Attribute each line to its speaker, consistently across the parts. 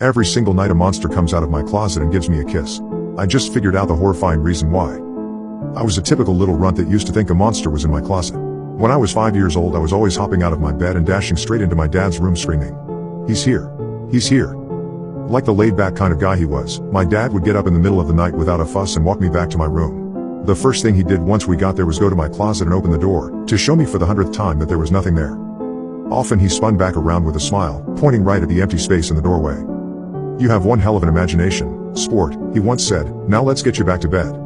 Speaker 1: Every single night a monster comes out of my closet and gives me a kiss. I just figured out the horrifying reason why. I was a typical little runt that used to think a monster was in my closet. When I was 5 years old, I was always hopping out of my bed and dashing straight into my dad's room screaming, "He's here! He's here!" Like the laid-back kind of guy he was, my dad would get up in the middle of the night without a fuss and walk me back to my room. The first thing he did once we got there was go to my closet and open the door, to show me for the 100th time that there was nothing there. Often he spun back around with a smile, pointing right at the empty space in the doorway. "You have one hell of an imagination, sport," he once said. "Now let's get you back to bed."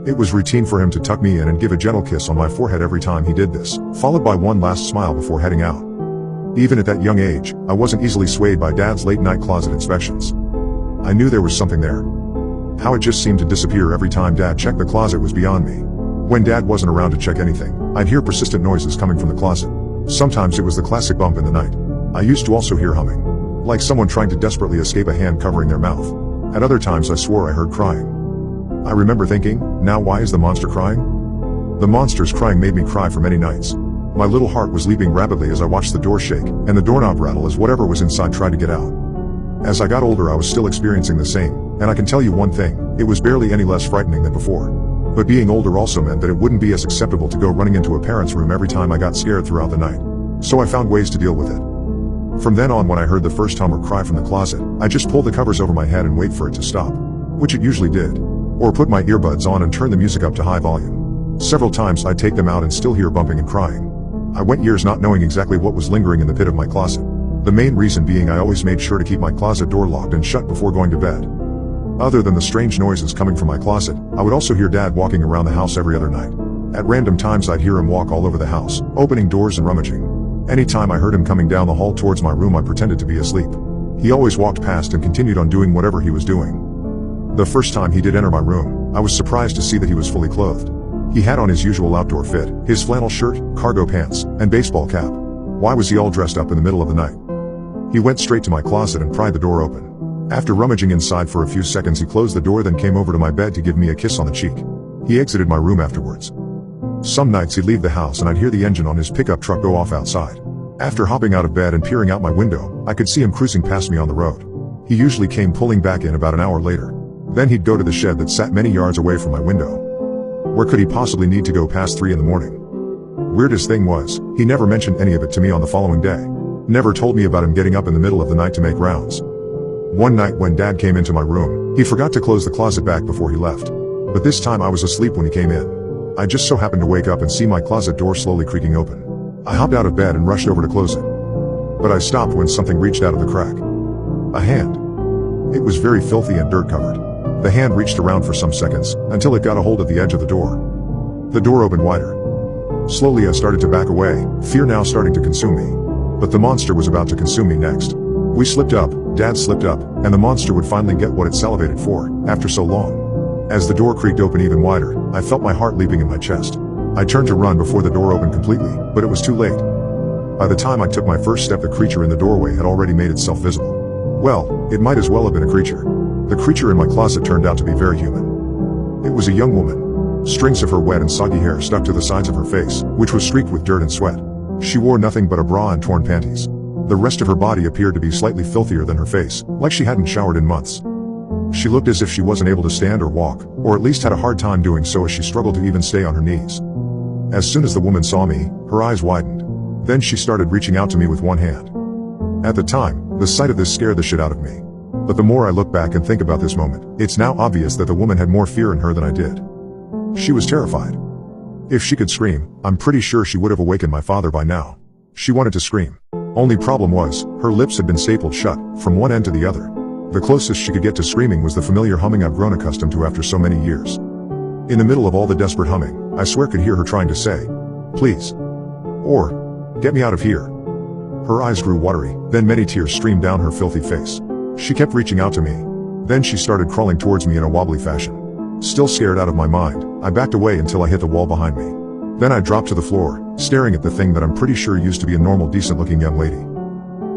Speaker 1: It was routine for him to tuck me in and give a gentle kiss on my forehead every time he did this, followed by one last smile before heading out. Even at that young age, I wasn't easily swayed by Dad's late-night closet inspections. I knew there was something there. How it just seemed to disappear every time Dad checked the closet was beyond me. When Dad wasn't around to check anything, I'd hear persistent noises coming from the closet. Sometimes it was the classic bump in the night. I used to also hear humming, like someone trying to desperately escape a hand covering their mouth. At other times I swore I heard crying. I remember thinking, now why is the monster crying? The monster's crying made me cry for many nights. My little heart was leaping rapidly as I watched the door shake, and the doorknob rattle as whatever was inside tried to get out. As I got older I was still experiencing the same, and I can tell you one thing, it was barely any less frightening than before. But being older also meant that it wouldn't be as acceptable to go running into a parent's room every time I got scared throughout the night. So I found ways to deal with it. From then on, when I heard the first hum or cry from the closet, I just pulled the covers over my head and wait for it to stop. Which it usually did. Or put my earbuds on and turn the music up to high volume. Several times I'd take them out and still hear bumping and crying. I went years not knowing exactly what was lingering in the pit of my closet. The main reason being I always made sure to keep my closet door locked and shut before going to bed. Other than the strange noises coming from my closet, I would also hear Dad walking around the house every other night. At random times I'd hear him walk all over the house, opening doors and rummaging. Anytime I heard him coming down the hall towards my room I pretended to be asleep. He always walked past and continued on doing whatever he was doing. The first time he did enter my room, I was surprised to see that he was fully clothed. He had on his usual outdoor fit, his flannel shirt, cargo pants, and baseball cap. Why was he all dressed up in the middle of the night? He went straight to my closet and pried the door open. After rummaging inside for a few seconds he closed the door, then came over to my bed to give me a kiss on the cheek. He exited my room afterwards. Some nights he'd leave the house and I'd hear the engine on his pickup truck go off outside. After hopping out of bed and peering out my window, I could see him cruising past me on the road. He usually came pulling back in about an hour later. Then he'd go to the shed that sat many yards away from my window. Where could he possibly need to go past 3 in the morning? Weirdest thing was, he never mentioned any of it to me on the following day. Never told me about him getting up in the middle of the night to make rounds. One night when Dad came into my room, he forgot to close the closet back before he left. But this time I was asleep when he came in. I just so happened to wake up and see my closet door slowly creaking open. I hopped out of bed and rushed over to close it. But I stopped when something reached out of the crack. A hand. It was very filthy and dirt covered. The hand reached around for some seconds, until it got a hold of the edge of the door. The door opened wider. Slowly I started to back away, fear now starting to consume me. But the monster was about to consume me next. We slipped up, Dad slipped up, and the monster would finally get what it salivated for, after so long. As the door creaked open even wider, I felt my heart leaping in my chest. I turned to run before the door opened completely, but it was too late. By the time I took my first step, the creature in the doorway had already made itself visible. Well, it might as well have been a creature. The creature in my closet turned out to be very human. It was a young woman. Strings of her wet and soggy hair stuck to the sides of her face, which was streaked with dirt and sweat. She wore nothing but a bra and torn panties. The rest of her body appeared to be slightly filthier than her face, like she hadn't showered in months. She looked as if she wasn't able to stand or walk, or at least had a hard time doing so as she struggled to even stay on her knees. As soon as the woman saw me, her eyes widened. Then she started reaching out to me with one hand. At the time, the sight of this scared the shit out of me. But the more I look back and think about this moment, it's now obvious that the woman had more fear in her than I did. She was terrified. If she could scream, I'm pretty sure she would have awakened my father by now. She wanted to scream. Only problem was, her lips had been stapled shut, from one end to the other. The closest she could get to screaming was the familiar humming I've grown accustomed to after so many years. In the middle of all the desperate humming, I swear could hear her trying to say, "Please," or "Get me out of here." Her eyes grew watery, then many tears streamed down her filthy face. She kept reaching out to me. Then she started crawling towards me in a wobbly fashion. Still scared out of my mind, I backed away until I hit the wall behind me. Then I dropped to the floor, staring at the thing that I'm pretty sure used to be a normal, decent-looking young lady.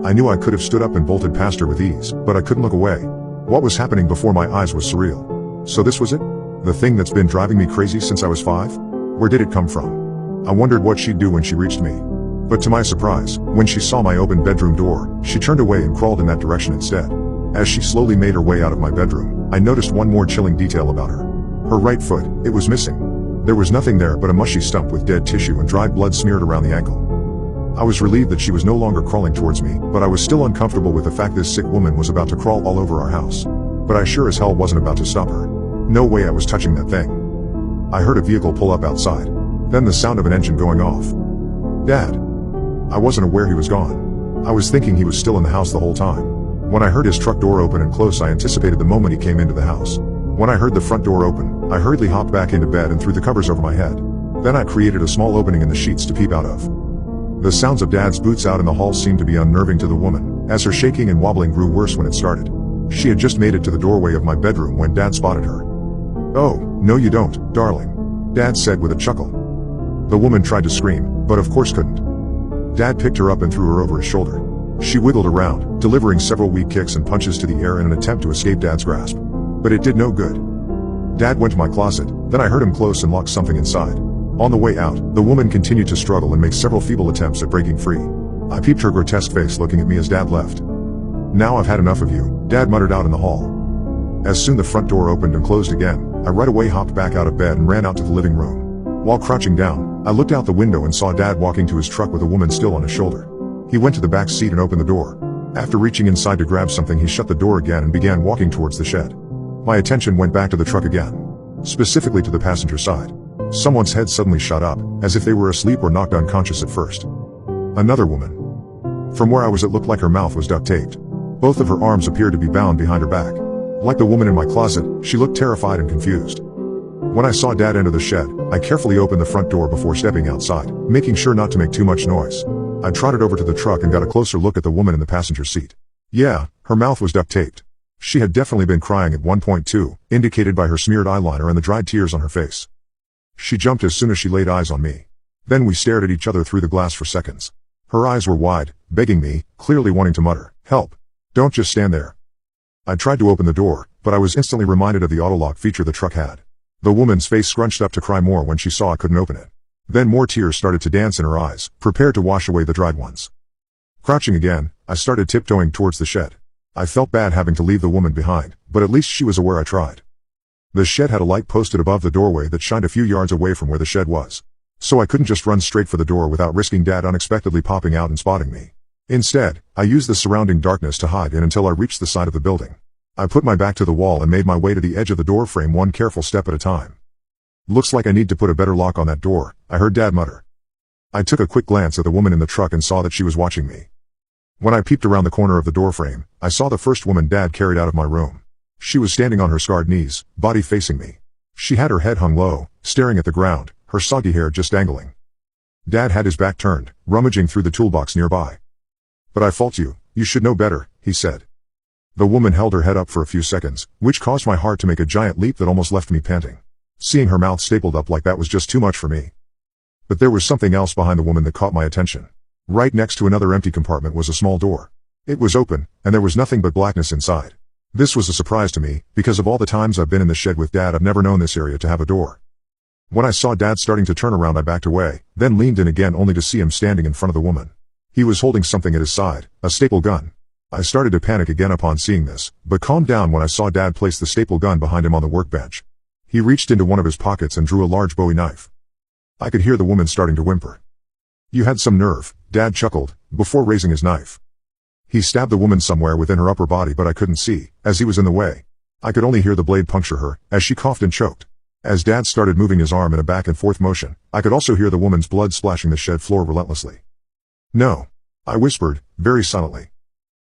Speaker 1: I knew I could have stood up and bolted past her with ease, but I couldn't look away. What was happening before my eyes was surreal. So this was it? The thing that's been driving me crazy since I was 5? Where did it come from? I wondered what she'd do when she reached me. But to my surprise, when she saw my open bedroom door, she turned away and crawled in that direction instead. As she slowly made her way out of my bedroom, I noticed one more chilling detail about her. Her right foot, it was missing. There was nothing there but a mushy stump with dead tissue and dried blood smeared around the ankle. I was relieved that she was no longer crawling towards me, but I was still uncomfortable with the fact this sick woman was about to crawl all over our house. But I sure as hell wasn't about to stop her. No way I was touching that thing. I heard a vehicle pull up outside. Then the sound of an engine going off. Dad. I wasn't aware he was gone. I was thinking he was still in the house the whole time. When I heard his truck door open and close, I anticipated the moment he came into the house. When I heard the front door open, I hurriedly hopped back into bed and threw the covers over my head. Then I created a small opening in the sheets to peep out of. The sounds of Dad's boots out in the hall seemed to be unnerving to the woman, as her shaking and wobbling grew worse when it started. She had just made it to the doorway of my bedroom when Dad spotted her. "Oh, no you don't, darling," Dad said with a chuckle. The woman tried to scream, but of course couldn't. Dad picked her up and threw her over his shoulder. She wiggled around, delivering several weak kicks and punches to the air in an attempt to escape Dad's grasp. But it did no good. Dad went to my closet, then I heard him close and lock something inside. On the way out, the woman continued to struggle and make several feeble attempts at breaking free. I peeped her grotesque face looking at me as Dad left. "Now I've had enough of you," Dad muttered out in the hall. As soon the front door opened and closed again, I right away hopped back out of bed and ran out to the living room. While crouching down, I looked out the window and saw Dad walking to his truck with a woman still on his shoulder. He went to the back seat and opened the door. After reaching inside to grab something, he shut the door again and began walking towards the shed. My attention went back to the truck again. Specifically to the passenger side. Someone's head suddenly shot up, as if they were asleep or knocked unconscious at first. Another woman. From where I was, it looked like her mouth was duct taped. Both of her arms appeared to be bound behind her back. Like the woman in my closet, she looked terrified and confused. When I saw Dad enter the shed, I carefully opened the front door before stepping outside, making sure not to make too much noise. I trotted over to the truck and got a closer look at the woman in the passenger seat. Yeah, her mouth was duct taped. She had definitely been crying at one point too, indicated by her smeared eyeliner and the dried tears on her face. She jumped as soon as she laid eyes on me. Then we stared at each other through the glass for seconds. Her eyes were wide, begging me, clearly wanting to mutter, "Help. Don't just stand there." I tried to open the door, but I was instantly reminded of the autolock feature the truck had. The woman's face scrunched up to cry more when she saw I couldn't open it. Then more tears started to dance in her eyes, prepared to wash away the dried ones. Crouching again, I started tiptoeing towards the shed. I felt bad having to leave the woman behind, but at least she was aware I tried. The shed had a light posted above the doorway that shined a few yards away from where the shed was. So I couldn't just run straight for the door without risking Dad unexpectedly popping out and spotting me. Instead, I used the surrounding darkness to hide in until I reached the side of the building. I put my back to the wall and made my way to the edge of the door frame, one careful step at a time. "Looks like I need to put a better lock on that door," I heard Dad mutter. I took a quick glance at the woman in the truck and saw that she was watching me. When I peeped around the corner of the doorframe, I saw the first woman Dad carried out of my room. She was standing on her scarred knees, body facing me. She had her head hung low, staring at the ground, her soggy hair just dangling. Dad had his back turned, rummaging through the toolbox nearby. "But I fault you, you should know better," he said. The woman held her head up for a few seconds, which caused my heart to make a giant leap that almost left me panting. Seeing her mouth stapled up like that was just too much for me. But there was something else behind the woman that caught my attention. Right next to another empty compartment was a small door. It was open, and there was nothing but blackness inside. This was a surprise to me, because of all the times I've been in the shed with Dad, I've never known this area to have a door. When I saw Dad starting to turn around, I backed away, then leaned in again only to see him standing in front of the woman. He was holding something at his side, a staple gun. I started to panic again upon seeing this, but calmed down when I saw Dad place the staple gun behind him on the workbench. He reached into one of his pockets and drew a large Bowie knife. I could hear the woman starting to whimper. "You had some nerve," Dad chuckled, before raising his knife. He stabbed the woman somewhere within her upper body, but I couldn't see, as he was in the way. I could only hear the blade puncture her, as she coughed and choked. As Dad started moving his arm in a back and forth motion, I could also hear the woman's blood splashing the shed floor relentlessly. "No," I whispered, very silently.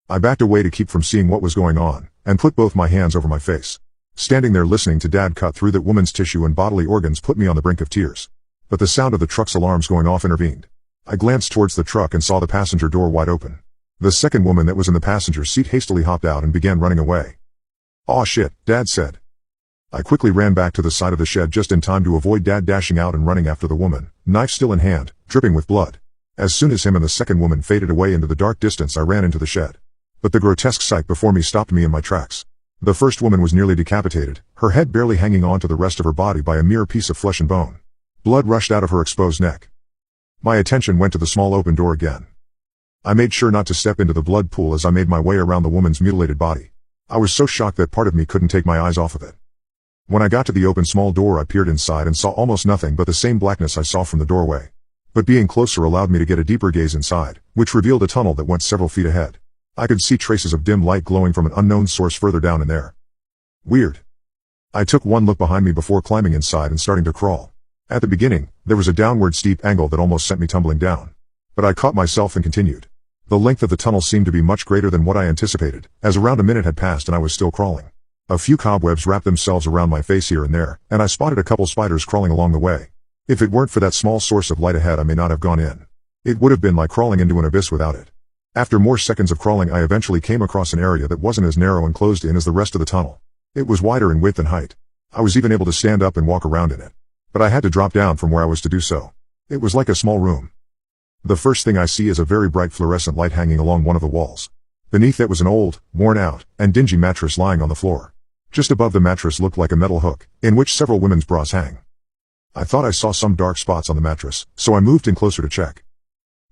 Speaker 1: I backed away to keep from seeing what was going on, and put both my hands over my face. Standing there listening to Dad cut through that woman's tissue and bodily organs put me on the brink of tears. But the sound of the truck's alarms going off intervened. I glanced towards the truck and saw the passenger door wide open. The second woman that was in the passenger seat hastily hopped out and began running away. "Aw shit," Dad said. I quickly ran back to the side of the shed just in time to avoid Dad dashing out and running after the woman, knife still in hand, dripping with blood. As soon as him and the second woman faded away into the dark distance, I ran into the shed. But the grotesque sight before me stopped me in my tracks. The first woman was nearly decapitated, her head barely hanging on to the rest of her body by a mere piece of flesh and bone. Blood rushed out of her exposed neck. My attention went to the small open door again. I made sure not to step into the blood pool as I made my way around the woman's mutilated body. I was so shocked that part of me couldn't take my eyes off of it. When I got to the open small door, I peered inside and saw almost nothing but the same blackness I saw from the doorway. But being closer allowed me to get a deeper gaze inside, which revealed a tunnel that went several feet ahead. I could see traces of dim light glowing from an unknown source further down in there. Weird. I took one look behind me before climbing inside and starting to crawl. At the beginning, there was a downward steep angle that almost sent me tumbling down. But I caught myself and continued. The length of the tunnel seemed to be much greater than what I anticipated, as around a minute had passed and I was still crawling. A few cobwebs wrapped themselves around my face here and there, and I spotted a couple spiders crawling along the way. If it weren't for that small source of light ahead, I may not have gone in. It would have been like crawling into an abyss without it. After more seconds of crawling, I eventually came across an area that wasn't as narrow and closed in as the rest of the tunnel. It was wider in width and height. I was even able to stand up and walk around in it. But I had to drop down from where I was to do so. It was like a small room. The first thing I see is a very bright fluorescent light hanging along one of the walls. Beneath it was an old, worn out, and dingy mattress lying on the floor. Just above the mattress looked like a metal hook, in which several women's bras hang. I thought I saw some dark spots on the mattress, so I moved in closer to check.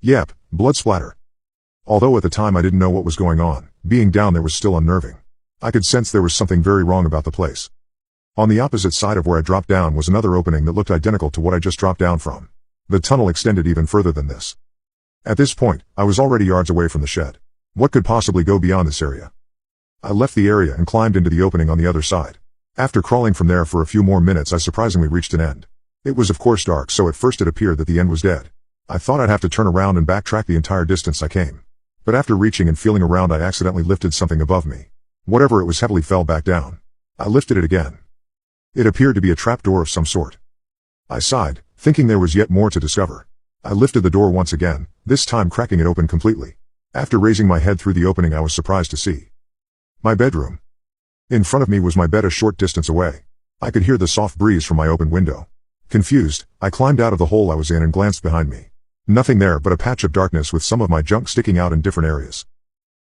Speaker 1: Yep, blood splatter. Although at the time I didn't know what was going on, being down there was still unnerving. I could sense there was something very wrong about the place. On the opposite side of where I dropped down was another opening that looked identical to what I just dropped down from. The tunnel extended even further than this. At this point, I was already yards away from the shed. What could possibly go beyond this area? I left the area and climbed into the opening on the other side. After crawling from there for a few more minutes, I surprisingly reached an end. It was of course dark, so at first it appeared that the end was dead. I thought I'd have to turn around and backtrack the entire distance I came. But after reaching and feeling around, I accidentally lifted something above me. Whatever it was heavily fell back down. I lifted it again. It appeared to be a trapdoor of some sort. I sighed, thinking there was yet more to discover. I lifted the door once again, this time cracking it open completely. After raising my head through the opening, I was surprised to see my bedroom. In front of me was my bed a short distance away. I could hear the soft breeze from my open window. Confused, I climbed out of the hole I was in and glanced behind me. Nothing there but a patch of darkness with some of my junk sticking out in different areas.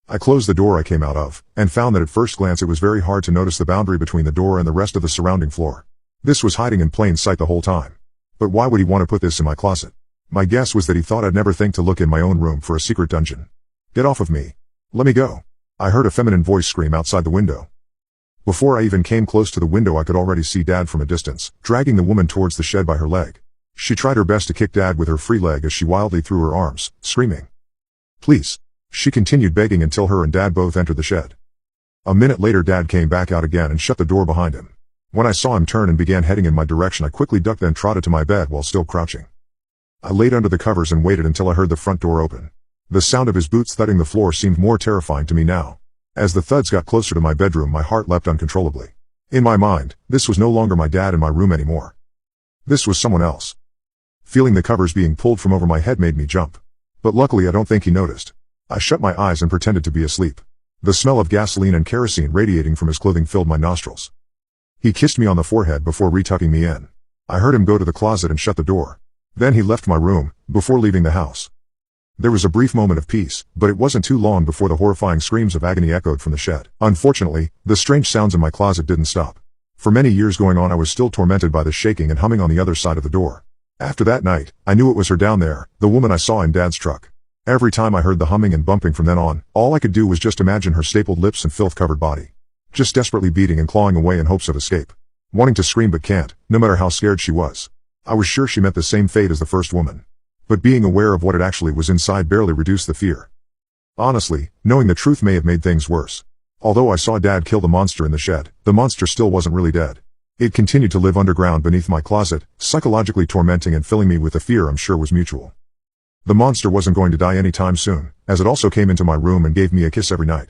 Speaker 1: I closed the door I came out of, and found that at first glance it was very hard to notice the boundary between the door and the rest of the surrounding floor. This was hiding in plain sight the whole time. But why would he want to put this in my closet? My guess was that he thought I'd never think to look in my own room for a secret dungeon. Get off of me. Let me go. I heard a feminine voice scream outside the window. Before I even came close to the window, I could already see Dad from a distance, dragging the woman towards the shed by her leg. She tried her best to kick Dad with her free leg as she wildly threw her arms, screaming. Please. She continued begging until her and Dad both entered the shed. A minute later, Dad came back out again and shut the door behind him. When I saw him turn and began heading in my direction, I quickly ducked then trotted to my bed while still crouching. I laid under the covers and waited until I heard the front door open. The sound of his boots thudding the floor seemed more terrifying to me now. As the thuds got closer to my bedroom, my heart leapt uncontrollably. In my mind, this was no longer my dad in my room anymore. This was someone else. Feeling the covers being pulled from over my head made me jump. But luckily I don't think he noticed. I shut my eyes and pretended to be asleep. The smell of gasoline and kerosene radiating from his clothing filled my nostrils. He kissed me on the forehead before retucking me in. I heard him go to the closet and shut the door. Then he left my room, before leaving the house. There was a brief moment of peace, but it wasn't too long before the horrifying screams of agony echoed from the shed. Unfortunately, the strange sounds in my closet didn't stop. For many years going on, I was still tormented by the shaking and humming on the other side of the door. After that night, I knew it was her down there, the woman I saw in Dad's truck. Every time I heard the humming and bumping from then on, all I could do was just imagine her stapled lips and filth-covered body. Just desperately beating and clawing away in hopes of escape. Wanting to scream but can't, no matter how scared she was. I was sure she met the same fate as the first woman. But being aware of what it actually was inside barely reduced the fear. Honestly, knowing the truth may have made things worse. Although I saw Dad kill the monster in the shed, the monster still wasn't really dead. It continued to live underground beneath my closet, psychologically tormenting and filling me with a fear I'm sure was mutual. The monster wasn't going to die anytime soon, as it also came into my room and gave me a kiss every night.